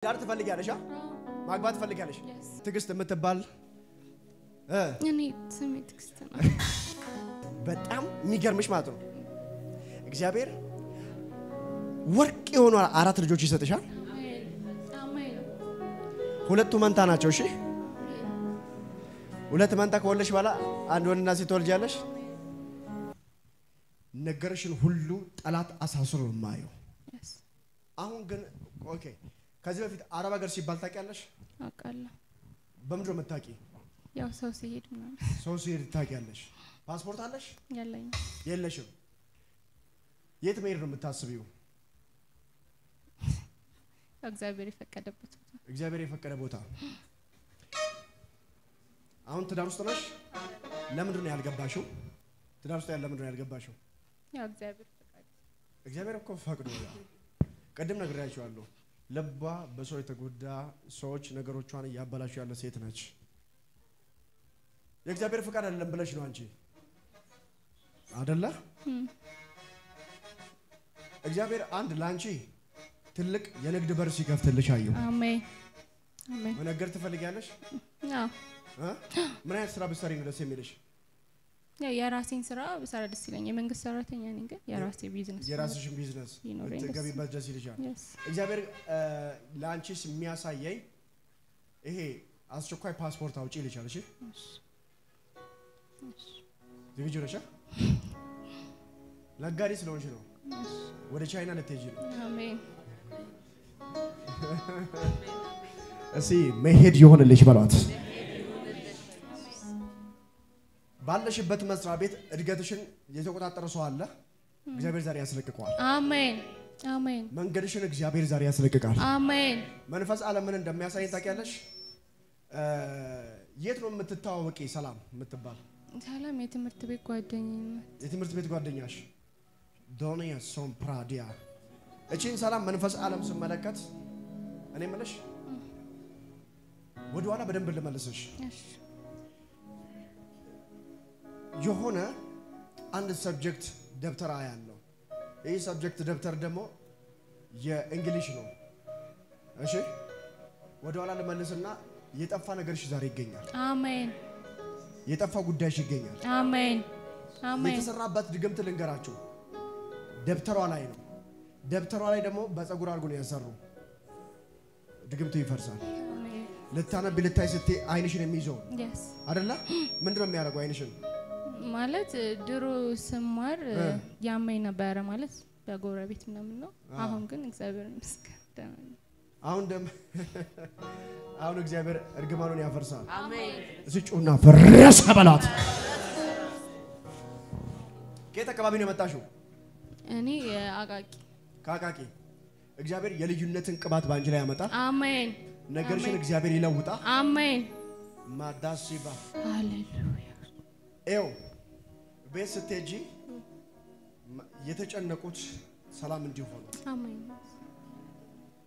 ዳር ትፈልጊያለሽ ማግባት ትፈልጊያለሽ ትግስት የምትባል እኔ ስሜ ትግስት ነው በጣም የሚገርምሽ ማለት ነው እግዚአብሔር ወርቅ የሆኑ አራት ልጆች ይሰጥሻል አሜን ሁለቱ መንታ ናቸው እሺ ሁለት መንታ ከወለሽ በኋላ አንድ ወንድና ሴት ትወልጃለሽ ነገርሽን ሁሉ ጠላት አሳስሮ ማዩ አሁን ግን ኦኬ ከዚህ በፊት አረብ ሀገር ሲባል ታውቂያለሽ አውቃለሁ በምድር መታቂ ያው ሰው ሲሄድ ምናምን ሰው ሲሄድ ታውቂያለሽ ፓስፖርት አለሽ ያለኝ የለሽም የት መሄድ ነው የምታስቢው እግዚአብሔር የፈቀደ ቦታ አሁን ትዳር ውስጥ ነሽ ለምንድን ነው ያልገባሽው ትዳር ውስጥ ያለ ለምንድን ነው ያልገባሽው ያው እግዚአብሔር እኮ ፈቅዶ ያ ቀደም ነግሬያችኋለሁ ለባ በሰው የተጎዳ ሰዎች ነገሮቿን ያባላሹ ያለ ሴት ነች የእግዚአብሔር ፍቃድ አይደለም ብለሽ ነው አንቺ አይደለ እግዚአብሔር አንድ ላንቺ ትልቅ የንግድ በር ሲከፍትልሽ አየው አሜን አሜን መነገር ትፈልጊያለሽ አዎ ምን አይነት ስራ ብትሰሪ ነው ደስ የሚልሽ የራሴን ስራ ብሰራ ደስ ይለኛል የመንግስት ሰራተኛ ነኝ ግን የራሴ ቢዝነስ የራስሽን ቢዝነስ ትገቢበት ደስ ይልሻል እግዚአብሔር ላንቺስ የሚያሳየኝ ይሄ አስቸኳይ ፓስፖርት አውጪ ይልሻል እሺ ዝግጁ ነሽ ለጋሪ ስለሆንሽ ነው ወደ ቻይና ልትሄጂ ነው አሜን እሺ መሄድ ይሆንልሽ በሏት ባለሽበት መስራ ቤት እድገትሽን የተቆጣጠረ ሰው አለ እግዚአብሔር ዛሬ ያስለቅቀዋል አሜን አሜን መንገድሽን እግዚአብሔር ዛሬ ያስለቅቃል አሜን መንፈስ ዓለምን እንደሚያሳይ ታውቂያለሽ የት ነው የምትተዋወቂ ሰላም የምትባል ሰላም የትምህርት ቤት ጓደኛሽ ዶኒያ ሶም ፕራዲያ እቺን ሰላም መንፈስ ዓለም ስመለከት እኔ ምልሽ ወደ ኋላ በደንብ ልመልስሽ እሺ የሆነ አንድ ሰብጀክት ደብተር ያለው ይሄ ሰብጀክት ደብተር ደግሞ የእንግሊሽ ነው እሺ ወደ ኋላ ልመልስና የጠፋ ነገርሽ ዛሬ ይገኛል አሜን የጠፋ ጉዳይሽ ይገኛል አሜን አሜን የተሰራበት ድግምት ልንገራችሁ ደብተሯ ላይ ነው ደብተሯ ላይ ደግሞ በፀጉር አርጉ ነው ያሰሩ ድግምቱ ይፈርሳል አሜን ለታነብ ልታይ ስትይ አይንሽን የሚይዘው አይደለ ምንድነው የሚያደርገው አይንሽን ማለት ድሮ ስማር ያመኝ ነበር ማለት በጎረቤት ምናምን ነው አሁን ግን እግዚአብሔር ይመስገን አሁን እግዚአብሔር እርግማኑን ያፈርሳል አሜን እሱና ፈረሰ በላት ከየት አካባቢ ነው የመጣሽው እኔ አቃቂ እግዚአብሔር የልዩነትን ቅባት ባንቺ ላይ ያመጣል አሜን ነገርሽን እግዚአብሔር ይለውጣል አሜን ማዳሲባ ሃሌሉያ ኤው ቤት ስትሄጂ የተጨነቁት ሰላም እንዲሆኑ አሜን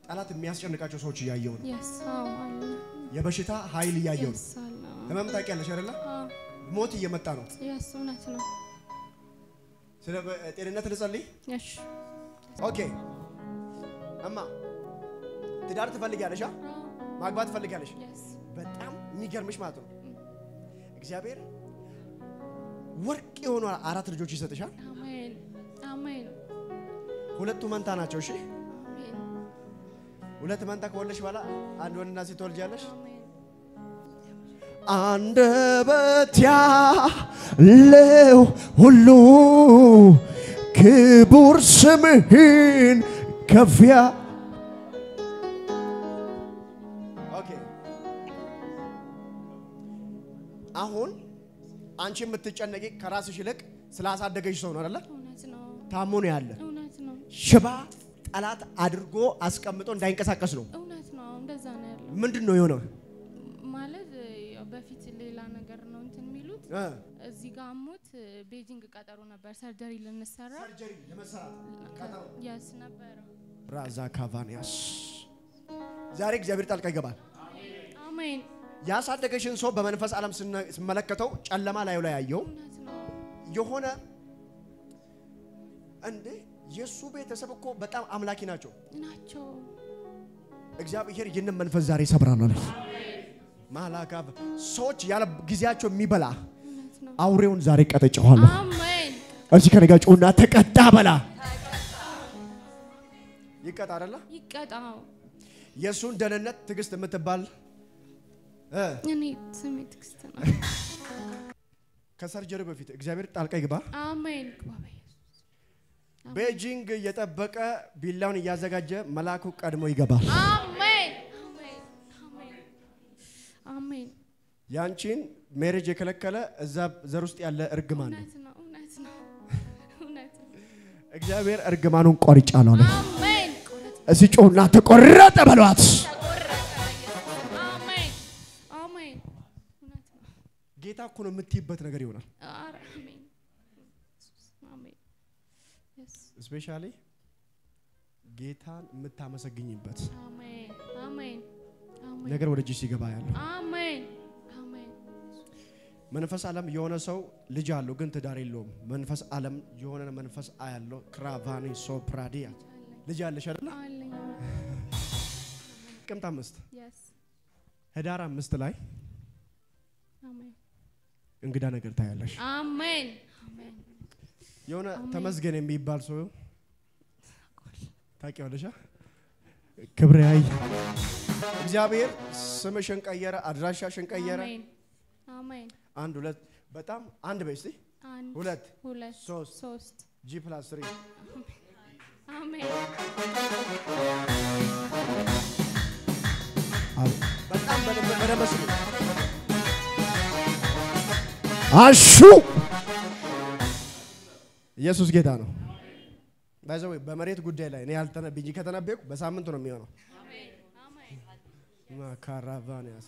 ጠላት የሚያስጨንቃቸው ሰዎች ያያዩ ነው ያሳው አለ የበሽታ ኃይል ያያዩ ነው ህመም ታውቂያለሽ አይደለ ሞት እየመጣ ነው ያሱነት ነው ስለ ጤንነት ልጸልይ እሺ ኦኬ አማ ትዳር ትፈልጊያለሽ ማግባት ትፈልጊያለሽ በጣም የሚገርምሽ ማለት ነው እግዚአብሔር ወርቅ የሆኑ አራት ልጆች ይሰጥሻል አሜን አሜን ሁለቱ መንታ ናቸው እሺ አሜን ሁለት መንታ ከወለሽ በኋላ አንድ ወንድና ሴት ትወልጃለሽ አሜን አንደበት ያለው ሁሉ ክቡር ስምህን ከፍያ ኦኬ አሁን አንቺ የምትጨነቂ ከራስሽ ይልቅ ስላሳደገሽ ሰው ነው አይደለ እውነት ነው ታሞ ነው ያለ እውነት ነው ሽባ ጠላት አድርጎ አስቀምጦ እንዳይንቀሳቀስ ነው እውነት ነው እንደዛ ነው ያለው ምንድነው የሆነው ማለት በፊት ሌላ ነገር ነው እንትን የሚሉት እዚህ ጋር አሞት ቤጂንግ ቀጠሮ ነበር ሰርጀሪ ለነሰራ ሰርጀሪ ለመስራት ቀጠሮ ያስ ነበር ራዛ ካቫኒያስ ዛሬ እግዚአብሔር ጣልቃ ይገባል አሜን ያሳደገሽን ሰው በመንፈስ ዓለም ስመለከተው ጨለማ ላይ ያየው የሆነ እንዴ የሱ ቤተሰብ እኮ በጣም አምላኪ ናቸው እግዚአብሔር ይህንን መንፈስ ዛሬ ሰብራለሁ አለ ማላጋብ ሰዎች ያለ ጊዜያቸው የሚበላ አውሬውን ዛሬ ቀጠጨዋለሁ አሜን እዚህ ከነጋ ጮና ተቀጣ በላ ይቀጣ አይደለ ይቀጣው የሱን ደህንነት ትግስት የምትባል እኔ ስሜ ትግስት ነው ከሰርጀሪ በፊት እግዚአብሔር ጣልቃ ይግባ አሜን ቤጂንግ የጠበቀ ቢላውን ያዘጋጀ መላኩ ቀድሞ ይገባል አሜን አሜን አሜን አሜን ያንቺን ሜሬጅ የከለከለ እዛ ዘር ውስጥ ያለ እርግማን ነው እውነት እግዚአብሔር እርግማኑን ቆርጫለሁ አሜን እዚህ ጮና ተቆረጠ በሏት አሜን አሜን እውነት ነው ጌታ እኮ ነው የምትይበት ነገር ይሆናል አሜን አሜን ስፔሻሊ ጌታን የምታመሰግኝበት አሜን አሜን አሜን ነገር ወደ ጂሲ ገባ ያለው አሜን አሜን መንፈስ ዓለም የሆነ ሰው ልጅ አለው ግን ትዳር የለውም መንፈስ ዓለም የሆነ መንፈስ አያለው ክራቫኒ ሶፕራዲያ ልጅ አለሽ አይደል አለኝ ጥቅምት 5 yes ህዳር 5 ላይ አሜን እንግዳ ነገር ታያለሽ አሜን አሜን የሆነ ተመስገን የሚባል ሰው ታውቂዋለሽ ክብሬያይ እግዚአብሔር ስምሽን ቀየረ አድራሻሽን ቀየረ አሜን አንድ ሁለት በጣም አንድ በይስቲ ሁለት ሶስት G+3 አሜን በጣም በደምብ አሹ ኢየሱስ ጌታ ነው ባይዘው በመሬት ጉዳይ ላይ እኔ ያልተነብይ ከተነበየኩ በሳምንት ነው የሚሆነው አሜን አሜን ማካራቫኒያስ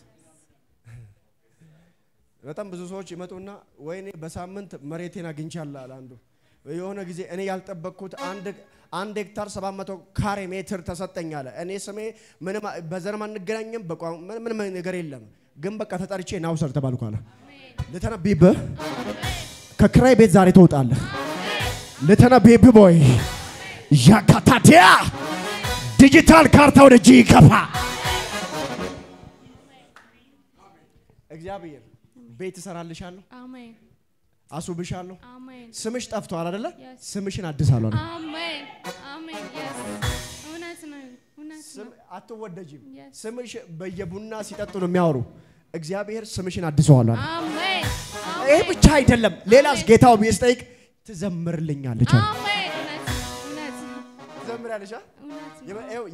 በጣም ብዙ ሰዎች ይመጡና ወይኔ በሳምንት መሬቴን አግኝቻለሁ አንዱ የሆነ ጊዜ እኔ ያልጠበቅኩት አንድ ሄክታር 700 ካሬ ሜትር ተሰጠኛለ እኔ ስሜ ምንም በዘር ማንገናኝም ምንም ነገር የለም ግን በቃ ተጠርቼ ናውሰር ተባልኳለ ለተነብይብህ ከክራይ ቤት ዛሬ ትወጣለህ ለተነብይብህ ቦይ ያካታቲያ ዲጂታል ካርታ ወደ ጂ ከፋ እግዚአብሔር ቤት ሰራልሻለሁ አሜን አሱብሻለሁ አሜን ስምሽ ጠፍቷል አይደለ ስምሽን አድሳለሁ አሜን አሜን yes እውነት ነው ስም አትወደጂም ስምሽ በየቡና ሲጠጡ ነው የሚያወሩ እግዚአብሔር ስምሽን አድሰዋለሁ አሜን ይሄ ብቻ አይደለም ሌላስ ጌታው ቢስጠይቅ ትዘምርልኛለች አሜን እውነት ትዘምራለሽ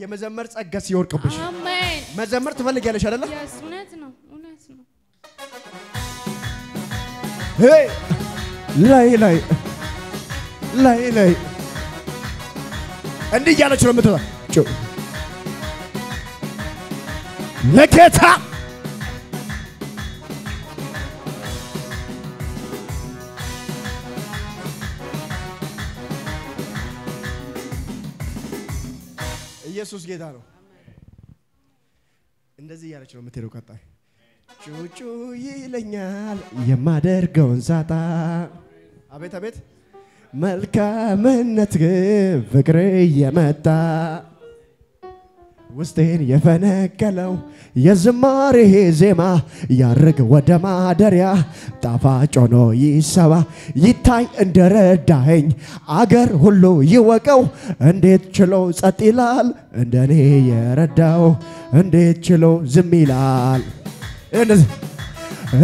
የመዘመር ጸጋ ሲወርቅብሽ አሜን መዘመር ትፈልጊያለሽ አይደለ yes እውነት ነው hey ላይ እንዲህ ያለች ነው የምትለው ለጌታ ኢየሱስ ጌታ ነው እንደዚህ ያለች ነው የምትሄደው ቀጣይ ጩጩ ይለኛል የማደርገውን ሳጣ አቤት አቤት መልካምነት ፍቅር የመጣ ውስጤን የፈነቀለው የዝማሬ ዜማ ያርግ ወደ ማደሪያ ጣፋጭ ሆኖ ይሰባ ይታይ እንደረዳኸኝ አገር ሁሉ ይወቀው እንዴት ችሎ ጸጥ ይላል እንደኔ የረዳው እንዴት ችሎ ዝም ይላል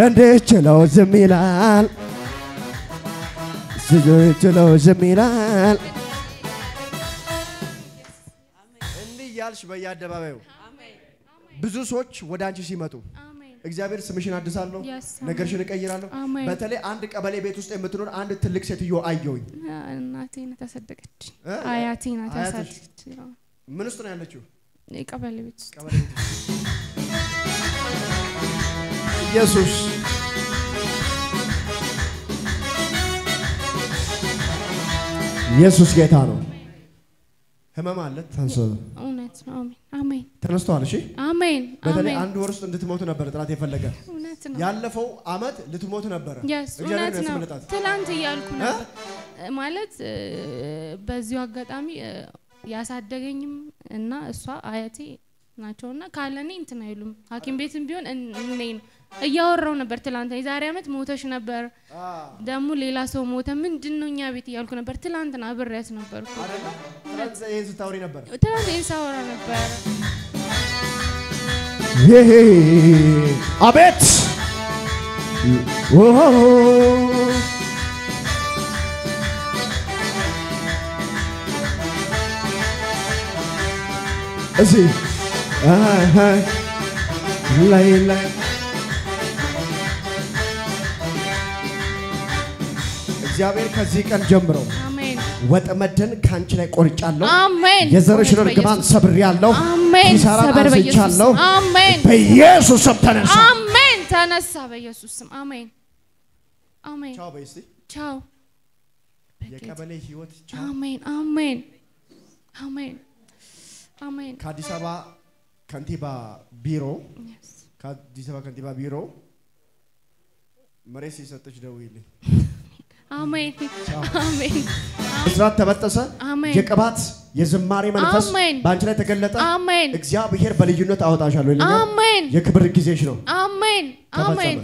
እንዴት ችሎ ዝም ይላል ችሎ ዝም ይላል እንዲህ ያልሽ በየአደባባዩ ብዙ ሰዎች ወደ አንቺ ሲመጡ እግዚአብሔር ስምሽን አድሳለሁ ነገርሽን እቀይራለሁ በተለይ አንድ ቀበሌ ቤት ውስጥ የምትኖር አንድ ትልቅ ሴትዮ አየሁኝ እናቴ ናት ያሳደገች አያቴ ናት ያሳደገች ምን ውስጥ ነው ያለችው ቀበሌ ቤት ውስጥ ኢየሱስ ኢየሱስ ጌታ ነው ህመም አለ ተንሶ እውነት ነው አሜን ተነስተዋል እሺ አሜን በተለይ አንድ ወር ውስጥ እንድትሞቱ ነበር ጥራት የፈለገ እውነት ነው ያለፈው አመት ልትሞቱ ነበር እግዚአብሔር ያስመለጣት ትላንት ያልኩ ነበር ማለት በዚሁ አጋጣሚ ያሳደገኝም እና እሷ አያቴ ናቸውና ካለኔ እንትን አይሉም ሐኪም ቤትም ቢሆን እኔን እያወራው ነበር ትላንት የዛሬ አመት ሞተሽ ነበር ደሙ ሌላ ሰው ሞተ ምንድነው እኛ ቤት ያልኩ ነበር ትላንትና አብሬያት ነበርኩ አይደል ትላንት ይሄን ስታወሪ ነበር ትላንት ኢንሳወራ ነበር አቤት እዚህ ላይ እግዚአብሔር ከዚህ ቀን ጀምሮ አሜን ወጥመድን ካንቺ ላይ ቆርጫለሁ አሜን የዘርሽን እርግማን ሰብሬያለሁ አሜን ሰበር በኢየሱስ አሜን በኢየሱስ ስም ተነሳ አሜን ተነሳ በኢየሱስ ስም አሜን አሜን ቻው በይሲ ቻው የቀበሌ ህይወት ቻው አሜን አሜን አሜን አሜን ከአዲስ አበባ ከንቲባ ቢሮ ከአዲስ አበባ ከንቲባ ቢሮ መሬት ሲሰጥሽ ደውይልኝ አሜን አሜን እስራት ተበጠሰ የቅባት የዝማሬ መንፈስ ባንቺ ላይ ተገለጠ እግዚአብሔር በልዩነት አወጣሻለሁ ይለኛል አሜን የክብር ጊዜሽ ነው አሜን አሜን